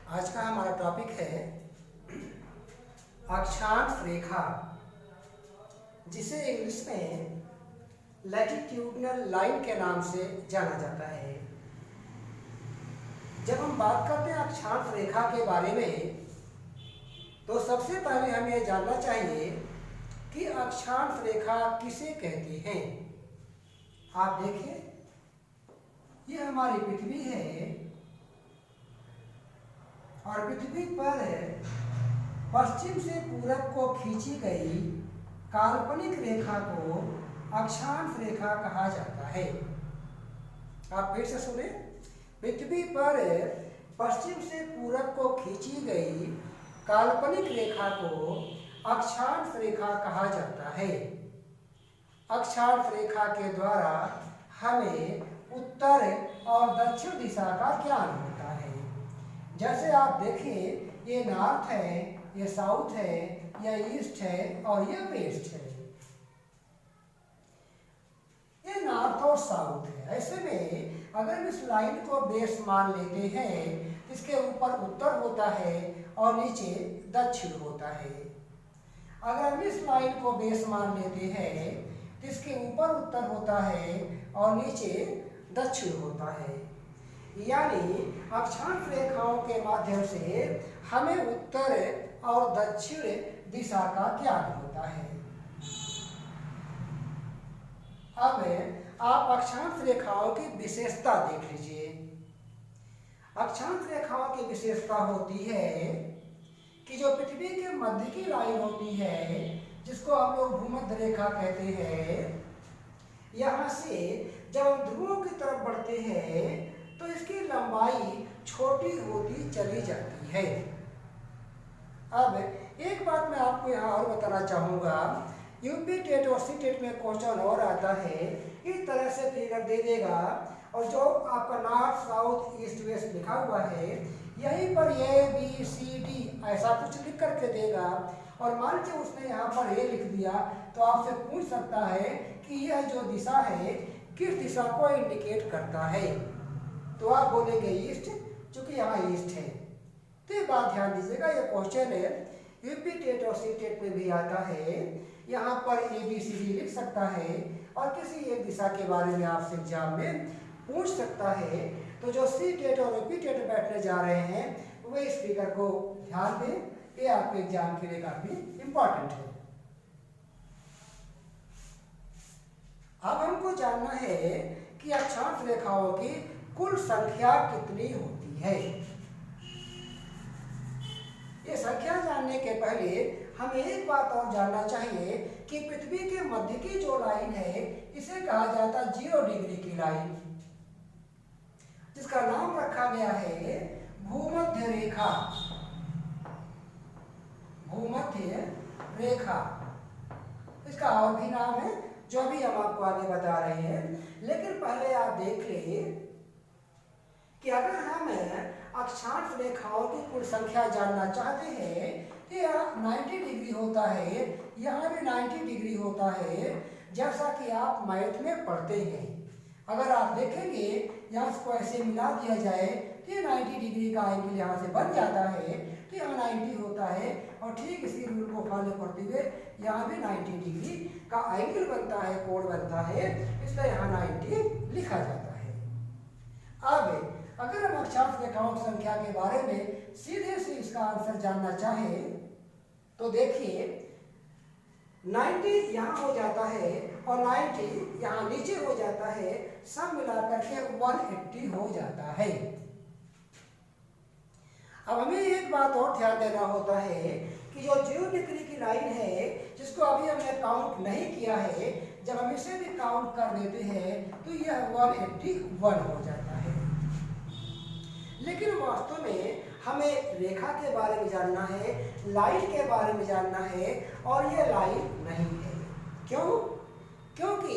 आज का हमारा टॉपिक है अक्षांश रेखा, जिसे इंग्लिश में लैटिट्यूडनल लाइन के नाम से जाना जाता है। जब हम बात करते हैं अक्षांश रेखा के बारे में, तो सबसे पहले हमें यह जानना चाहिए कि अक्षांश रेखा किसे कहते हैं। आप देखिए, ये हमारी पृथ्वी है और पृथ्वी पर पश्चिम से पूरब को खींची गई काल्पनिक रेखा को अक्षांश रेखा कहा जाता है। आप फिर से सुने, पृथ्वी पर पश्चिम से पूरब को खींची गई काल्पनिक रेखा को अक्षांश रेखा कहा जाता है। अक्षांश रेखा के द्वारा हमें उत्तर और दक्षिण दिशा का ज्ञान होता है। जैसे आप देखिए, ये नॉर्थ है, ये साउथ है, यह ईस्ट है और यह वेस्ट है। ये नॉर्थ और साउथ है। ऐसे में अगर इस लाइन को बेस मान लेते हैं, इसके ऊपर उत्तर होता है और नीचे दक्षिण होता है। अगर हम इस लाइन को बेस मान लेते हैं, इसके ऊपर उत्तर होता है और नीचे दक्षिण होता है। यानी अक्षांश रेखाओं के माध्यम से हमें उत्तर और दक्षिण दिशा का ज्ञान होता है। अब आप अक्षांश रेखाओं की विशेषता देख लीजिए। अक्षांश रेखाओं की विशेषता होती है कि जो पृथ्वी के मध्य की लाइन होती है, जिसको हम लोग भूमध्य रेखा कहते हैं, यहाँ से जब हम ध्रुवों की तरफ बढ़ते हैं तो इसकी लंबाई छोटी होती चली जाती है। अब एक बात मैं आपको यहाँ और बताना चाहूँगा, यूपी टेट और सी टेट में क्वेश्चन और आता है, इस तरह से फिगर दे देगा और जो आपका नॉर्थ साउथ ईस्ट वेस्ट लिखा हुआ है, यहीं पर ए बी सी डी ऐसा कुछ लिख करके देगा और मान लीजिए उसने यहाँ पर ए लिख दिया, तो आपसे पूछ सकता है कि यह जो दिशा है किस दिशा को इंडिकेट करता है। तो आप बोलेंगे ईस्ट, चूंकि यहाँ ईस्ट है। तो ये बात ध्यान दीजिएगा, ये क्वेश्चन है यूपी टेट और सी टेट में भी आता है। यहाँ पर ए बी सी डी लिख सकता है और किसी एक दिशा के बारे में आपसे एग्जाम में पूछ सकता है। तो जो सी टेट और यूपी टेट बैठने जा रहे हैं, वे इस फिगर को ध्यान दें, ये आपके एग्जाम के लिए काफी इंपॉर्टेंट है। अब हमको जानना है कि अक्षांश रेखाओं की कुल संख्या कितनी होती है। ये संख्या जानने के पहले हमें एक बात और जानना चाहिए कि पृथ्वी के मध्य की जो लाइन है, इसे कहा जाता है 0 डिग्री की लाइन, जिसका नाम रखा गया है भूमध्य रेखा। भूमध्य रेखा, इसका और भी नाम है जो भी हम आपको आगे बता रहे हैं। लेकिन पहले आप देख लीजिए कि अगर हम अक्षांश रेखाओं की कुल संख्या जानना चाहते हैं, तो यह 90 डिग्री होता है, यहाँ भी 90 डिग्री होता है, जैसा कि आप मैथ में पढ़ते हैं। अगर आप देखेंगे यहाँ इसको ऐसे मिला दिया जाए तो ये 90 डिग्री का एंगल यहाँ से बन जाता है, तो यहाँ 90 होता है और ठीक इसी रूल को फॉलो करते हुए यहाँ भी 90 डिग्री का एंगल बनता है, कोण बनता है, इसलिए यहाँ 90 लिखा जाता है। अब अगर हम अक्षांश रेखाओं की संख्या के बारे में सीधे से इसका आंसर जानना चाहें, तो देखिए 90 यहाँ हो जाता है और 90 यहाँ नीचे हो जाता है, सब मिलाकर के 180 हो जाता है। अब हमें एक बात और ध्यान देना होता है कि जो 0 डिग्री की लाइन है, जिसको अभी हमने काउंट नहीं किया है, जब हम इसे भी काउंट कर देते हैं तो यह 181 हो जाता है। लेकिन वास्तव में हमें रेखा के बारे में जानना है, लाइन के बारे में जानना है, और यह लाइन नहीं है। क्यों? क्योंकि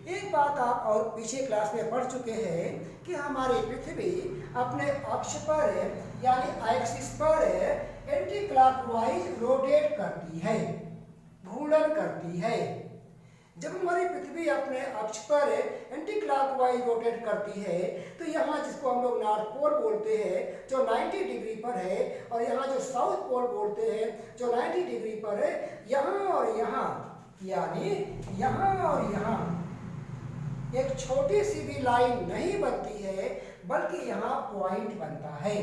एक बात आप और पीछे क्लास में पढ़ चुके हैं कि हमारी पृथ्वी अपने अक्ष पर यानी एक्सिस पर एंटी क्लॉकवाइज रोटेट करती है, घूर्णन करती है। जब हमारी पृथ्वी अपने अक्ष पर एंटी क्लॉकवाइज रोटेट करती है तो यहाँ जिसको हम लोग नॉर्थ पोल बोलते हैं जो 90 डिग्री पर है, और यहाँ जो साउथ पोल बोलते हैं जो 90 डिग्री पर है, यहाँ और यहाँ, यानी यहाँ और यहाँ एक छोटी सी भी लाइन नहीं बनती है, बल्कि यहाँ पॉइंट बनता है।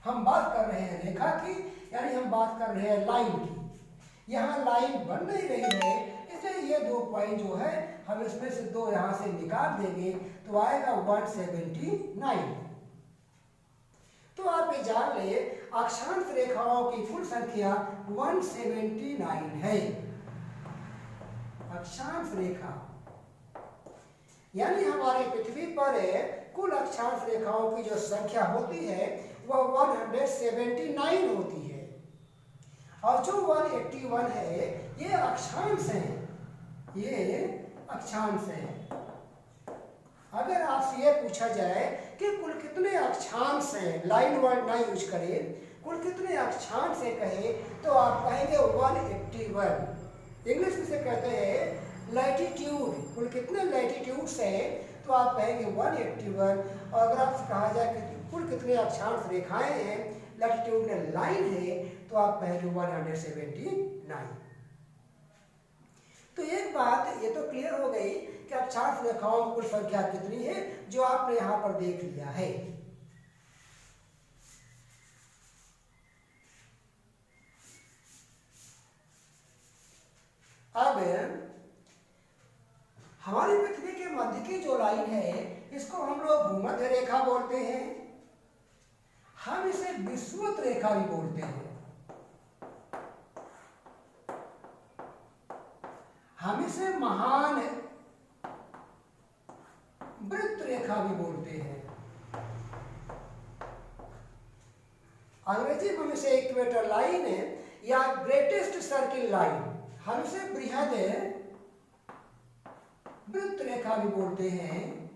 हम बात कर रहे हैं रेखा की, यानी हम बात कर रहे हैं लाइन की। यहाँ लाइन बन नहीं रही है, इसलिए ये 2 पॉइंट जो है हम इसमें से 2 यहाँ से निकाल देंगे तो आएगा 179। तो आप ये जान ले अक्षांश रेखाओं की कुल संख्या 179 है। अक्षांश रेखा यानी हमारी पृथ्वी पर कुल अक्षांश रेखाओं की जो संख्या होती है वह 179 होती है, और जो 181 है ये अक्षांश है, ये अक्षांश है। अगर आपसे ये पूछा जाए कि कुल कितने अक्षांश हैं, लाइन वर्ड ना यूज करें, कुल कितने अक्षांश है कहे तो आप कहेंगे 181। इंग्लिश में से कहते हैं लैटिट्यूड, कुल कितने लैटिट्यूड्स हैं तो आप कहेंगे 181। और अगर आपसे कहा जाए कि कुल कितने अक्षांश रेखाएं हैं, लैटिट्यूडनल लाइन है, तो आप कहेंगे 179। तो एक बात ये तो क्लियर हो गई कि अक्षांश रेखाओं की कुल संख्या कितनी है, जो आपने यहां पर देख लिया है। अब हमारी पृथ्वी के मध्य की जो लाइन है इसको हम लोग भूमध्य रेखा बोलते हैं, हम इसे विषुवत रेखा भी बोलते हैं, हम इसे महान वृत्त रेखा भी बोलते हैं। अंग्रेजी में हम इसे इक्वेटर लाइन या ग्रेटेस्ट सर्किल लाइन, हम इसे बृहद वृत्त रेखा भी बोलते हैं,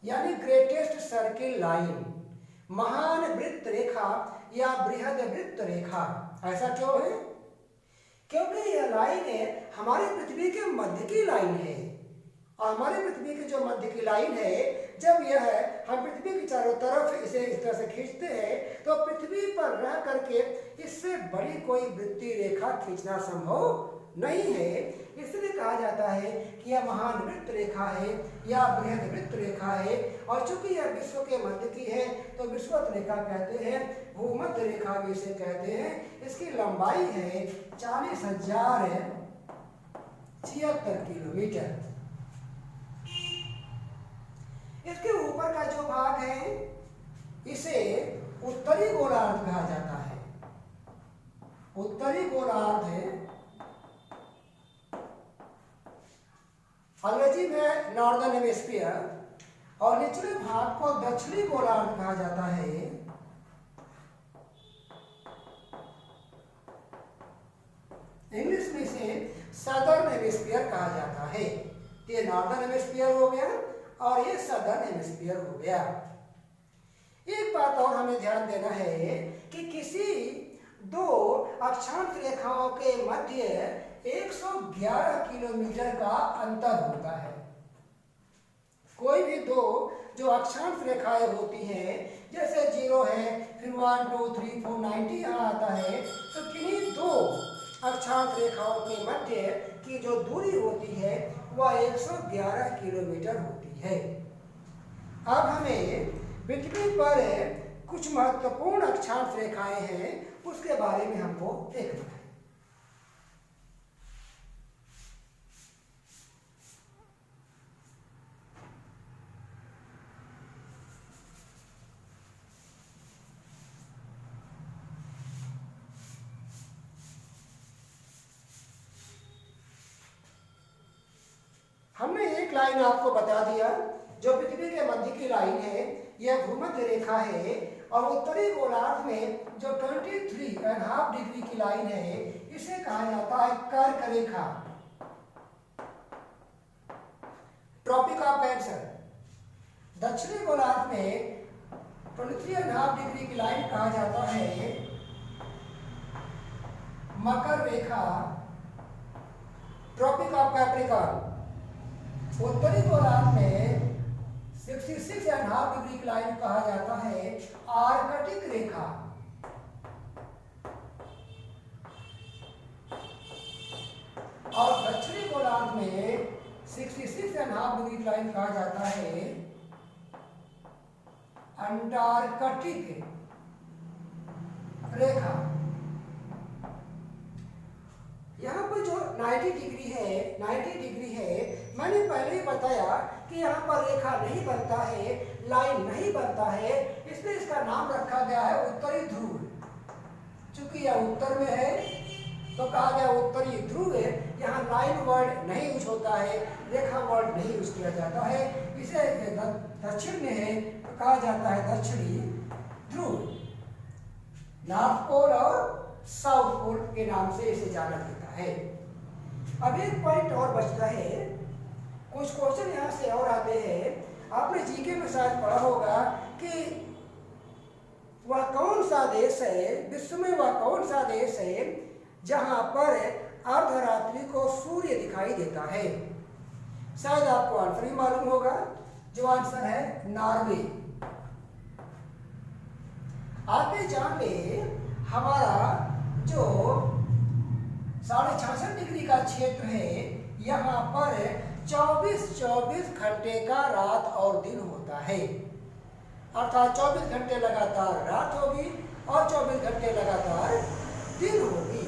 यानी ग्रेटेस्ट सर्किल लाइन, महान वृत्त रेखा या बृहद वृत्त रेखा। ऐसा क्यों है? क्योंकि यह लाइन हमारी पृथ्वी के मध्य की लाइन है, और हमारी पृथ्वी की जो मध्य की लाइन है, जब यह हम पृथ्वी की चारों तरफ इसे इस तरह से खींचते हैं तो पृथ्वी पर रह करके इससे बड़ी कोई वृत्तीय रेखा खींचना संभव नहीं है। इसलिए कहा जाता है कि यह महान वृत्त रेखा है या बृहद वृत्त रेखा है, और चूंकि यह विश्व के मध्य की है तो विषुवत रेखा कहते हैं, भूमध्य रेखा भी इसे कहते हैं। इसकी लंबाई है 40,076 किलोमीटर। इसके ऊपर का जो भाग है इसे उत्तरी गोलार्ध कहा जाता है। उत्तरी गोलार्ध अंग्रेजी में नॉर्दर्न हेमिस्फीयर, और निचले भाग को दक्षिणी गोलार्ध कहा जाता है। इंग्लिश में इसे सदर्न हेमिस्फीयर कहा जाता है। ये नॉर्दर्न हेमिस्फीयर हो गया और ये सदर्न हेमिस्फीयर हो गया। एक बात और हमें ध्यान देना है कि किसी 2 अक्षांश रेखाओं के मध्य 111 किलोमीटर का अंतर होता है। कोई भी 2 जो अक्षांश रेखाएं होती हैं, जैसे 0 है, फिर 1 2 3 4 90 यहाँ आता है, तो किन्हीं 2 अक्षांश रेखाओं के मध्य की जो दूरी होती है वह 111 किलोमीटर होती है। अब हमें पृथ्वी पर कुछ महत्वपूर्ण अक्षांश रेखाएं हैं, उसके बारे में हमको देखना है। हमने एक लाइन आपको बता दिया जो पृथ्वी के मध्य की लाइन है, यह भूमध्य रेखा है, और उत्तरी गोलार्ध में जो 23.5 डिग्री की लाइन है इसे कहा जाता है कर्क रेखा, ट्रॉपिक ऑफ कैंसर। दक्षिणी गोलार्ध में 23.5 डिग्री की लाइन कहा जाता है मकर रेखा ट्रॉपिक ऑफ कैप्रिकॉर्न। उत्तरी गोलार्ध में 66.5 डिग्री की लाइन कहा जाता है आर्कटिक रेखा। और दक्षिणी गोलार्ध में 66.5 डिग्री की लाइन कहा जाता है अंटार्कटिक रेखा। यहाँ पर जो 90 डिग्री है, मैंने पहले ही बताया कि यहाँ पर रेखा नहीं बनता है, लाइन नहीं बनता है, इसलिए इसका नाम रखा गया है उत्तरी ध्रुव। चूंकि यह उत्तर में है तो कहा गया उत्तरी ध्रुव है। यहाँ लाइन वर्ड नहीं यूज होता है, रेखा वर्ड नहीं यूज किया जाता है। इसे दक्षिण में है तो कहा जाता है दक्षिणी ध्रुव। नॉर्थ पोल और साउथ पोल के नाम से इसे जाना जाता है। अब एक पॉइंट और बचता है, कुछ क्वेश्चन यहाँ से और आते हैं। आपने जीके में शायद पढ़ा होगा कि वह कौन सा देश है, विश्व में वह कौन सा देश है जहां पर अर्धरात्रि को सूर्य दिखाई देता है। शायद आपको आंसर ही मालूम होगा, जो आंसर है नॉर्वे। आगे जान ले, हमारा जो 66.5 डिग्री का क्षेत्र है, यहाँ पर 24 घंटे का रात और दिन होता है। अर्थात 24 घंटे लगातार रात होगी और 24 घंटे लगातार दिन होगी।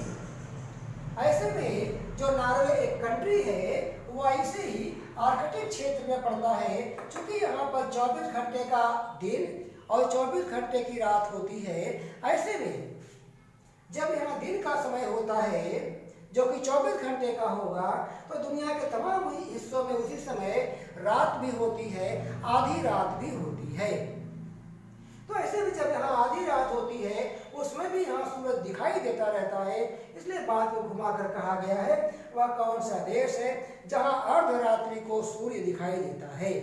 ऐसे में जो नॉर्वे एक कंट्री है, वो ऐसे ही आर्कटिक क्षेत्र में पड़ता है। चूंकि यहाँ पर 24 घंटे का दिन और 24 घंटे की रात होती है, ऐसे में जब यहाँ दिन का समय होता है जो कि 24 घंटे का होगा, तो दुनिया के तमाम हिस्सों में उसी समय रात भी होती है, आधी रात भी होती है। तो ऐसे में जब यहाँ आधी रात होती है, उसमें भी यहाँ सूरज दिखाई देता रहता है। इसलिए बात को घुमाकर कहा गया है वह कौन सा देश है जहाँ अर्धरात्रि को सूर्य दिखाई देता है।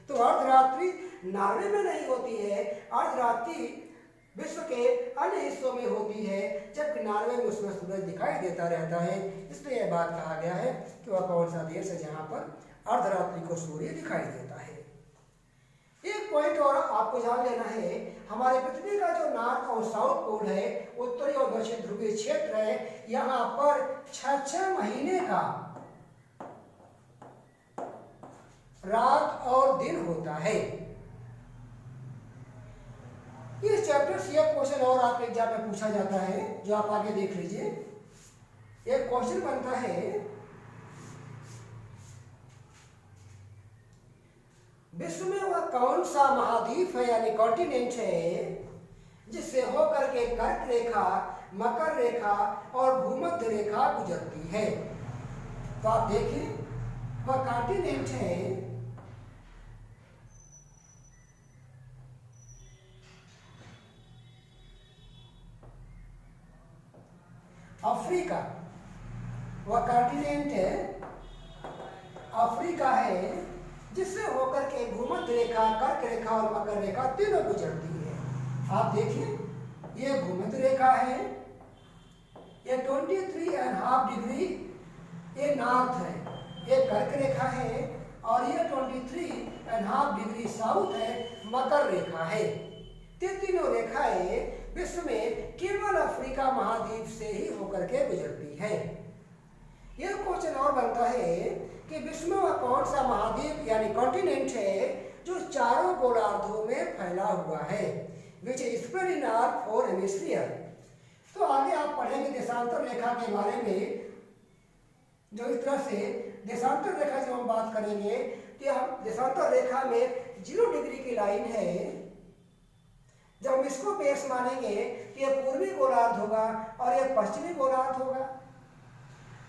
तो अर्धरात्रि नॉर्वे में नहीं होती है, अर्धरात्रि विश्व के अन्य हिस्सों में होती है, जबकि नॉर्वे में उसमें सूरज दिखाई देता रहता है। इसलिए यह बात कहा गया है कि वह कौन सा देश है जहाँ पर अर्धरात्रि को सूर्य दिखाई देता है। एक पॉइंट और आपको जान लेना है, हमारे पृथ्वी का जो नॉर्थ और साउथ पोल है, उत्तरी और दक्षिण ध्रुवीय क्षेत्र है, यहाँ पर 6 महीने का रात और दिन होता है। इस चैप्टर से एक क्वेश्चन और आपके एग्जाम में पूछा जाता है, जो आप आगे देख लीजिए। एक क्वेश्चन बनता है, विश्व में वह कौन सा महाद्वीप है यानी कॉन्टिनेंट है जिससे होकर के कर्क रेखा, मकर रेखा और भूमध्य रेखा गुजरती है। तो आप देखिए, वह कॉन्टिनेंट है अफ्रीका। वह कॉन्टिनेंट है अफ्रीका है, जिससे होकर के भूमध्य रेखा, कर्क रेखा और मकर रेखा तीनों गुजरती है। आप देखिए, ये भूमध्य रेखा है, ये 23.5 डिग्री ये नॉर्थ है, ये कर्क रेखा है, और ये 23.5 डिग्री साउथ है, मकर रेखा है। तीनों रेखाएं विश्व में केवल अफ्रीका महाद्वीप से ही होकर के गुजरती है। यह क्वेश्चन और बनता है कि विश्व में वह कौन सा महाद्वीप यानी कॉन्टिनेंट है जो चारों गोलार्धों में फैला हुआ है, which is spread in all 4 hemisphere. तो आगे आप पढ़ेंगे देशांतर रेखा के बारे में, जो इस तरह से देशांतर रेखा जब हम बात करेंगे कि हम देशांतर रेखा में 0 डिग्री की लाइन है, जब हम इसको बेस मानेंगे कि यह पूर्वी गोलार्ध होगा और यह पश्चिमी गोलार्ध होगा।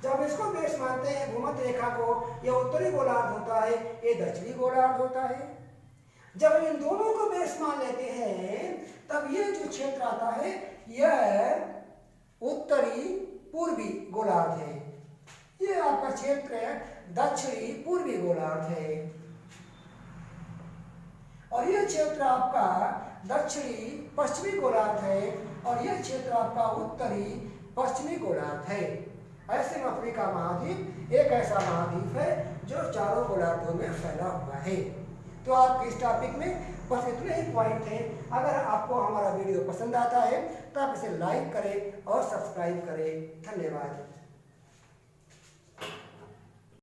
जब हम इसको बेस मानते हैं भूमध्य रेखा को, यह उत्तरी गोलार्ध होता है, ये दक्षिणी गोलार्ध होता है। जब हम इन दोनों को बेस मान लेते हैं, तब ये जो क्षेत्र आता है यह उत्तरी पूर्वी गोलार्ध है, ये आपका क्षेत्र दक्षिणी पूर्वी गोलार्ध है, और यह क्षेत्र आपका दक्षिणी पश्चिमी गोलार्ध है, और यह क्षेत्र आपका उत्तरी पश्चिमी गोलार्ध है। ऐसे में अफ्रीका महाद्वीप एक ऐसा महाद्वीप है जो चारों गोलार्धों में फैला हुआ है। तो आपके इस टॉपिक में बस इतने ही पॉइंट थे। अगर आपको हमारा वीडियो पसंद आता है तो आप इसे लाइक करें और सब्सक्राइब करें। धन्यवाद।